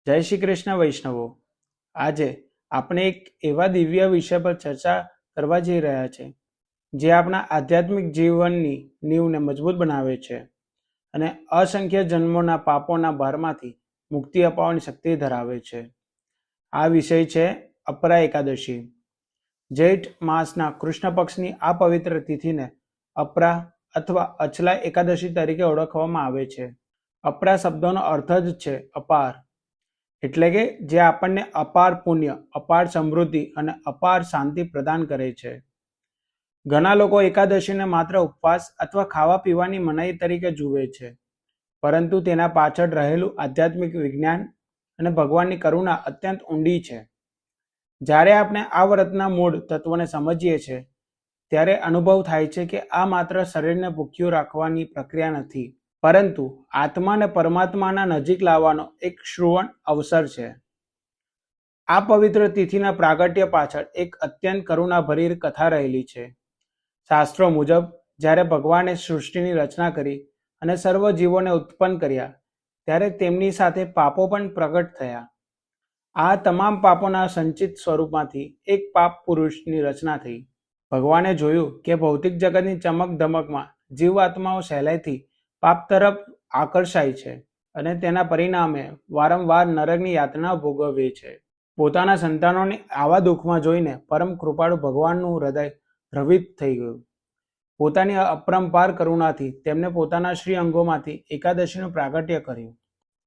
જય શ્રી કૃષ્ણ વૈષ્ણવો. આજે આપણે એક એવા દિવ્ય વિષય પર ચર્ચા કરવા જઈ રહ્યા છે જે આપણા આધ્યાત્મિક જીવનની નીવને મજબૂત બનાવે છે અને અસંખ્ય જન્મોના પાપોના ભારમાંથી મુક્તિ અપાવવાની શક્તિ ધરાવે છે. આ વિષય છે અપરા એકાદશી. જેઠ માસના કૃષ્ણ પક્ષની આ પવિત્ર તિથિને અપરા અથવા અચલા એકાદશી તરીકે ઓળખવામાં આવે છે. અપરા શબ્દનો અર્થ જ છે અપાર, એટલે કે જે આપણને અપાર પુણ્ય, અપાર સમૃદ્ધિ અને અપાર શાંતિ પ્રદાન કરે છે. ઘણા લોકો એકાદશીને માત્ર ઉપવાસ અથવા ખાવા પીવાની મનાઈ તરીકે જુએ છે, પરંતુ તેના પાછળ રહેલું આધ્યાત્મિક વિજ્ઞાન અને ભગવાનની કરુણા અત્યંત ઊંડી છે. જ્યારે આપણે આ વ્રતના મૂળ તત્વોને સમજીએ છીએ ત્યારે અનુભવ થાય છે કે આ માત્ર શરીરને ભૂખ્યું રાખવાની પ્રક્રિયા નથી, પરંતુ આત્માને પરમાત્માના નજીક લાવવાનો એક શ્રુવણ અવસર છે. આ પવિત્ર તિથિના પ્રાગટ્ય પાછળ એક અત્યંત કરુણાભરી કથા રહેલી છે. શાસ્ત્રો મુજબ જ્યારે ભગવાને સૃષ્ટિની રચના કરી અને સર્વ જીવોને ઉત્પન્ન કર્યા ત્યારે તેમની સાથે પાપો પણ પ્રગટ થયા. આ તમામ પાપોના સંચિત સ્વરૂપમાંથી એક પાપ પુરુષની રચના થઈ. ભગવાને જોયું કે ભૌતિક જગતની ચમક ધમકમાં જીવાત્માઓ સહેલાઈથી પાપ તરફ આકર્ષાય છે અને તેના પરિણામે વારંવાર નરકની યાતના ભોગવે છે. પોતાના સંતાનોને આવા દુઃખમાં જોઈને પરમ કૃપાળુ ભગવાનનું હૃદય દ્રવિત થઈ ગયું. પોતાની અપરંપાર કરુણાથી તેમને પોતાના શ્રી અંગોમાંથી એકાદશીનું પ્રાગટ્ય કર્યું.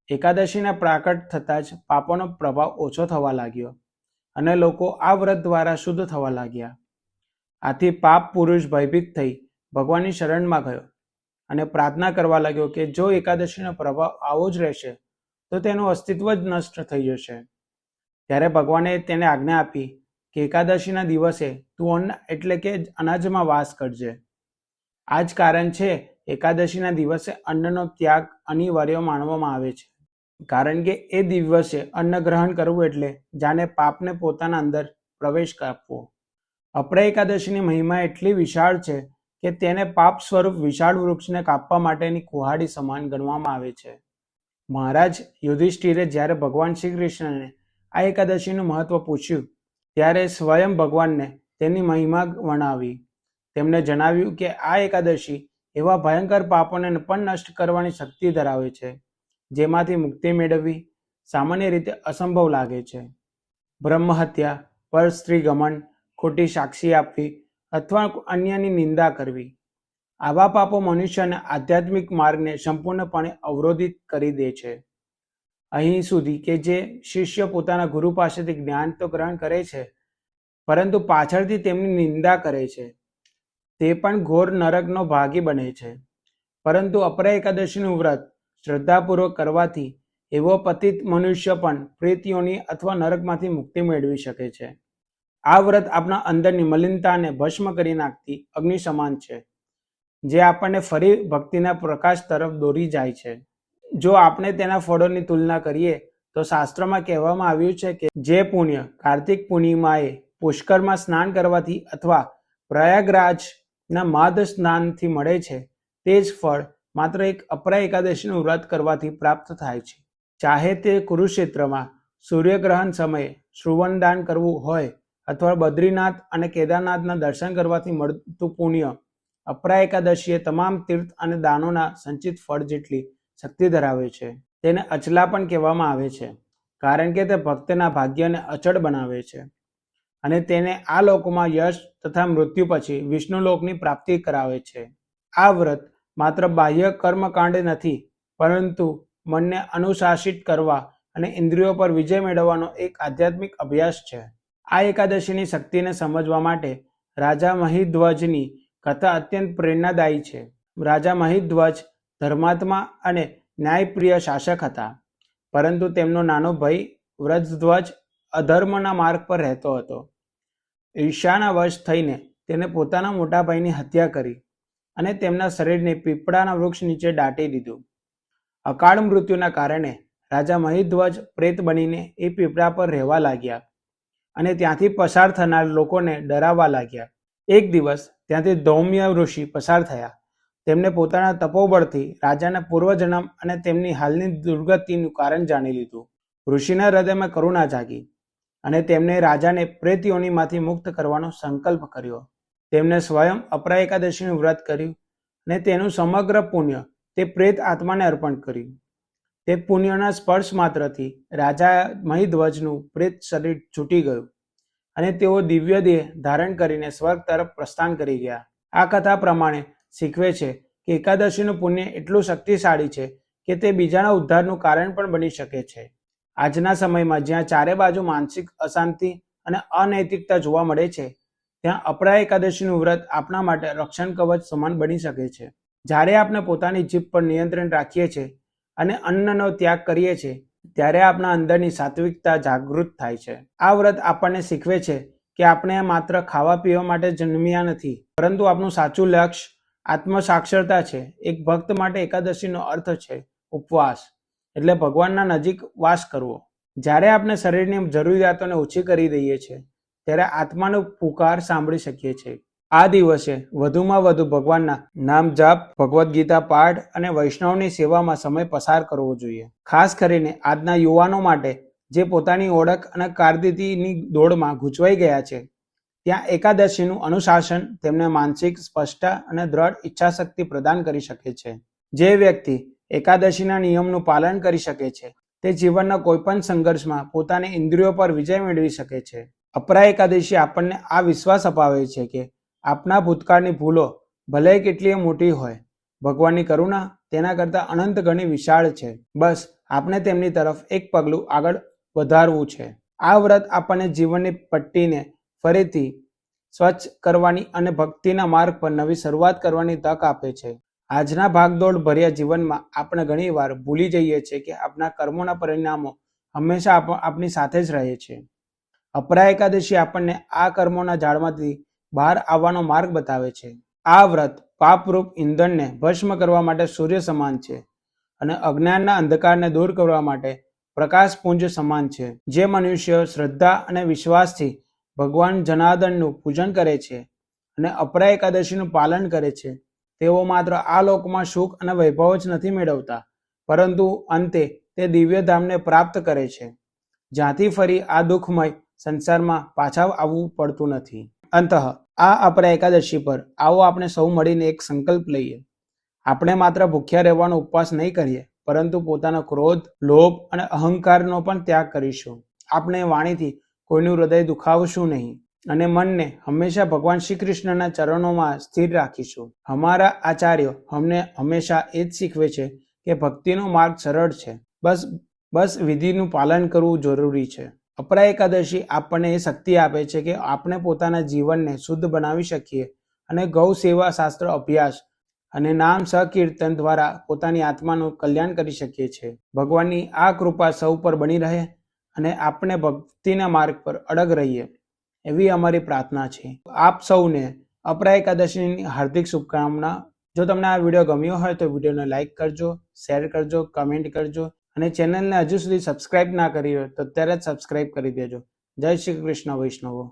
એકાદશીના પ્રાકટ થતાં જ પાપોનો પ્રભાવ ઓછો થવા લાગ્યો અને લોકો આ વ્રત દ્વારા શુદ્ધ થવા લાગ્યા. આથી પાપ પુરુષ ભયભીત થઈ ભગવાનની શરણમાં ગયો અને પ્રાર્થના કરવા લાગ્યો કે જો એકાદશીનો પ્રભાવ આવો જ રહેશે તો તેનું અસ્તિત્વ જ નષ્ટ થઈ જશે. ત્યારે ભગવાને તેને આજ્ઞા આપી કે એકાદશીના દિવસે તું અન્ન એટલે કે અનાજમાં વાસ કરજે. આ જ કારણ છે એકાદશીના દિવસે અન્નનો ત્યાગ અનિવાર્ય માનવામાં આવે છે, કારણ કે એ દિવસે અન્ન ગ્રહણ કરવું એટલે જાણે પાપને પોતાના અંદર પ્રવેશ આપવો. અપરા એકાદશીની મહિમા એટલી વિશાળ છે કે તેને પાપ સ્વરૂપ વિશાળ વૃક્ષને કાપવા માટેની કુહાડી સમાન ગણવામાં આવે છે. મહારાજ યુધિષ્ઠિરે જ્યારે ભગવાન શ્રી કૃષ્ણને આ એકાદશીનું મહત્વ પૂછ્યું ત્યારે સ્વયં ભગવાનને તેની મહિમા વર્ણવી. તેમણે જણાવ્યું કે આ એકાદશી એવા ભયંકર પાપોને પણ નષ્ટ કરવાની શક્તિ ધરાવે છે જેમાંથી મુક્તિ મેળવવી સામાન્ય રીતે અસંભવ લાગે છે. બ્રહ્મહત્યા, પર સ્ત્રી ગમન, ખોટી સાક્ષી આપવી અથવા અન્યની નિંદા કરવી, આવા પાપો મનુષ્યના આધ્યાત્મિક માર્ગને સંપૂર્ણપણે અવરોધિત કરી દે છે. અહીં સુધી કે જે શિષ્ય પોતાના ગુરુ પાસેથી જ્ઞાન તો ગ્રહણ કરે છે પરંતુ પાછળથી તેમની નિંદા કરે છે તે પણ ઘોર નરકનો ભાગી બને છે. પરંતુ અપરા એકાદશીનું વ્રત શ્રદ્ધાપૂર્વક કરવાથી એવો પતિત મનુષ્ય પણ પ્રેતયોની અથવા નરકમાંથી મુક્તિ મેળવી શકે છે. આ વ્રત આપણા અંદરની મલિનતાને ભસ્મ કરી નાખતી અગ્નિ સમાન છે જે આપણને ફરી ભક્તિના પ્રકાશ તરફ દોરી જાય છે. જો આપણે તેના ફળોની તુલના કરીએ તો શાસ્ત્રમાં કહેવામાં આવ્યું છે કે જે પુણ્ય કાર્તિક પૂર્ણિમાએ પુષ્કરમાં સ્નાન કરવાથી અથવા પ્રયાગરાજના માધ સ્નાનથી મળે છે તે જ ફળ માત્ર એક અપરા એકાદશીનું વ્રત કરવાથી પ્રાપ્ત થાય છે. ચાહે તે કુરુક્ષેત્રમાં સૂર્યગ્રહણ સમયે શ્રુવણદાન કરવું હોય અથવા બદ્રીનાથ અને કેદારનાથના દર્શન કરવાથી મળતું પુણ્ય, અપરા એકાદશીએ તમામ તીર્થ અને દાનોના સંચિત ફળ જેટલી શક્તિ ધરાવે છે. તેને અચલા પણ કહેવામાં આવે છે કારણ કે તે ભક્તના ભાગ્યને અચળ બનાવે છે અને તેને આ લોકમાં યશ તથા મૃત્યુ પછી વિષ્ણુલોકની પ્રાપ્તિ કરાવે છે. આ વ્રત માત્ર બાહ્ય કર્મકાંડ નથી, પરંતુ મનને અનુશાસિત કરવા અને ઇન્દ્રિયો પર વિજય મેળવવાનો એક આધ્યાત્મિક અભ્યાસ છે. આ એકાદશીની શક્તિને સમજવા માટે રાજા મહિધ્વજની કથા અત્યંત પ્રેરણાદાયી છે. રાજા મહિધ્વજ ધર્માત્મા અને ન્યાયપ્રિય શાસક હતા, પરંતુ તેમનો નાનો ભાઈ વ્રજધ્વજ અધર્મના માર્ગ પર રહેતો હતો. ઈર્ષ્યાના વશ થઈને તેને પોતાના મોટા ભાઈની હત્યા કરી અને તેમના શરીરને પીપળાના વૃક્ષ નીચે દાટી દીધું. અકાળ મૃત્યુના કારણે રાજા મહિધ્વજ પ્રેત બનીને એ પીપળા પર રહેવા લાગ્યા અને ત્યાંથી પસાર થનાર લોકોને ડરાવવા લાગ્યા. એક દિવસ ત્યાંથી ધૌમ્ય ઋષિ પસાર થયા. તેમને પોતાના તપોબળથી રાજાના પૂર્વજન્મ અને તેમની હાલની દુર્ગતિનું કારણ જાણી લીધું. ઋષિના હૃદયમાં કરુણા જાગી અને તેમણે રાજાને પ્રેત યોનિમાંથી મુક્ત કરવાનો સંકલ્પ કર્યો. તેમણે સ્વયં અપરા એકાદશીનું વ્રત કર્યું અને તેનું સમગ્ર પુણ્ય તે પ્રેત આત્માને અર્પણ કર્યું. તે પુણ્યના સ્પર્શ માત્રથી રાજા મહિધ્વજનું પ્રેત શરીર છૂટી ગયું અને તેઓ દિવ્ય દેહ ધારણ કરીને સ્વર્ગ તરફ પ્રસ્થાન કરી ગયા. આ કથા પ્રમાણે શીખવે છે કે એકાદશીનું પુણ્ય એટલું શક્તિશાળી છે કે તે બીજાના ઉદ્ધારનું કારણ પણ બની શકે છે. આજના સમયમાં જ્યાં ચારે બાજુ માનસિક અશાંતિ અને અનૈતિકતા જોવા મળે છે, ત્યાં અપરા એકાદશીનું વ્રત આપણા માટે રક્ષણ કવચ સમાન બની શકે છે. જ્યારે આપણે પોતાની જીભ પર નિયંત્રણ રાખીએ છીએ અને અન્નનો ત્યાગ કરીએ છીએ, ત્યારે આપણા અંદરની સાત્વિકતા જાગૃત થાય છે. આ વ્રત આપણને શીખવે છે કે આપણે માત્ર ખાવા પીવા માટે જન્મ્યા નથી, પરંતુ આપણું સાચું લક્ષ્ય આત્મસાક્ષરતા છે. એક ભક્ત માટે એકાદશીનો અર્થ છે ઉપવાસ, એટલે ભગવાનના નજીક વાસ કરવો. જ્યારે આપણે શરીરની જરૂરિયાતોને ઓછી કરી દઈએ છીએ, ત્યારે આત્માનો પુકાર સાંભળી શકીએ છીએ. આ દિવસે વધુમાં વધુ ભગવાનના નામ જાપ, ભગવદ્ ગીતા પાઠ અને વૈષ્ણવની સેવામાં સમય પસાર કરવો જોઈએ. ખાસ કરીને આજના યુવાનો માટે જે પોતાની ઓળખ અને કારકિર્દીની દોડમાં ગૂંચવાઈ ગયા છે, ત્યાં એકાદશીનું અનુશાસન તેમને માનસિક સ્પષ્ટતા અને દ્રઢ ઈચ્છાશક્તિ પ્રદાન કરી શકે છે. જે વ્યક્તિ એકાદશીના નિયમનું પાલન કરી શકે છે, તે જીવનના કોઈપણ સંઘર્ષમાં પોતાની ઇન્દ્રિયો પર વિજય મેળવી શકે છે. અપરા એકાદશી આપણને આ વિશ્વાસ અપાવે છે કે આપણા ભૂતકાળની ભૂલો ભલે કેટલી મોટી હોય, ભગવાનની કરુણા તેના કરતાં અનંત ગણી વિશાળ છે. બસ આપણે તેમની તરફ એક પગલું આગળ વધારવું છે. આ વ્રત આપણને જીવનની પટ્ટીને ફરીથી સ્વચ્છ કરવાની અને ભક્તિના માર્ગ પર નવી શરૂઆત કરવાની તક આપે છે. આજના ભાગદોડ ભર્યા જીવનમાં આપણે ઘણીવાર ભૂલી જઈએ છીએ કે આપણા કર્મોના પરિણામો હંમેશા આપણી સાથે જ રહે છે. અપરા એકાદશી આપણને આ કર્મોના જાળમાંથી બહાર આવવાનો માર્ગ બતાવે છે. આ વ્રત પાપરૂપ ઈંધણને ભસ્મ કરવા માટે સૂર્ય સમાન છે અને અજ્ઞાનના અંધકારને દૂર કરવા માટે પ્રકાશપુંજ સમાન છે. જે મનુષ્ય શ્રદ્ધા અને વિશ્વાસથી ભગવાન જનાર્દનનું પૂજન કરે છે અને અપરા એકાદશીનું પાલન કરે છે, તેઓ માત્ર આ લોકમાં સુખ અને વૈભવ જ નથી મેળવતા, પરંતુ અંતે તે દિવ્યધામને પ્રાપ્ત કરે છે, જ્યાંથી ફરી આ દુઃખમય સંસારમાં પાછા આવવું પડતું નથી. અંતઃ આ અપરા એકાદશી પર આવો આપણે સૌ મળીને એક સંકલ્પ લઈએ. આપણે માત્ર ભૂખ્યા રહેવાનો ઉપવાસ નહીં કરીએ, પરંતુ પોતાનો ક્રોધ, લોભ અને અહંકારનો પણ ત્યાગ કરીશું. આપણે વાણીથી કોઈનું હૃદય દુખાવશું નહીં અને મનને હંમેશા ભગવાન શ્રી કૃષ્ણના ચરણોમાં સ્થિર રાખીશું. અમારા આચાર્યો અમને હંમેશા એ જ શીખવે છે કે ભક્તિનો માર્ગ સરળ છે, બસ વિધિનું પાલન કરવું જરૂરી છે. અપરા એકાદશી આપણને એ શક્તિ આપે છે કે આપણે પોતાના જીવનને શુદ્ધ બનાવી શકીએ અને ગૌ સેવા, શાસ્ત્ર અભ્યાસ અને નામ સકીર્તન દ્વારા પોતાની આત્માનું કલ્યાણ કરી શકીએ છીએ. ભગવાનની આ કૃપા સૌ પર બની રહે અને આપણે ભક્તિના માર્ગ પર અડગ રહીએ, એવી અમારી પ્રાર્થના છે. આપ સૌને અપરા એકાદશીની હાર્દિક શુભકામના. જો તમને આ વિડીયો ગમ્યો હોય તો વિડીયોને લાઇક કરજો, શેર કરજો, કમેન્ટ કરજો અને ચેનલને હજુ સુધી સબસ્ક્રાઇબ ના કરી હોય તો અત્યારે જ સબસ્ક્રાઇબ કરી દેજો. જય શ્રી કૃષ્ણ વૈષ્ણવો.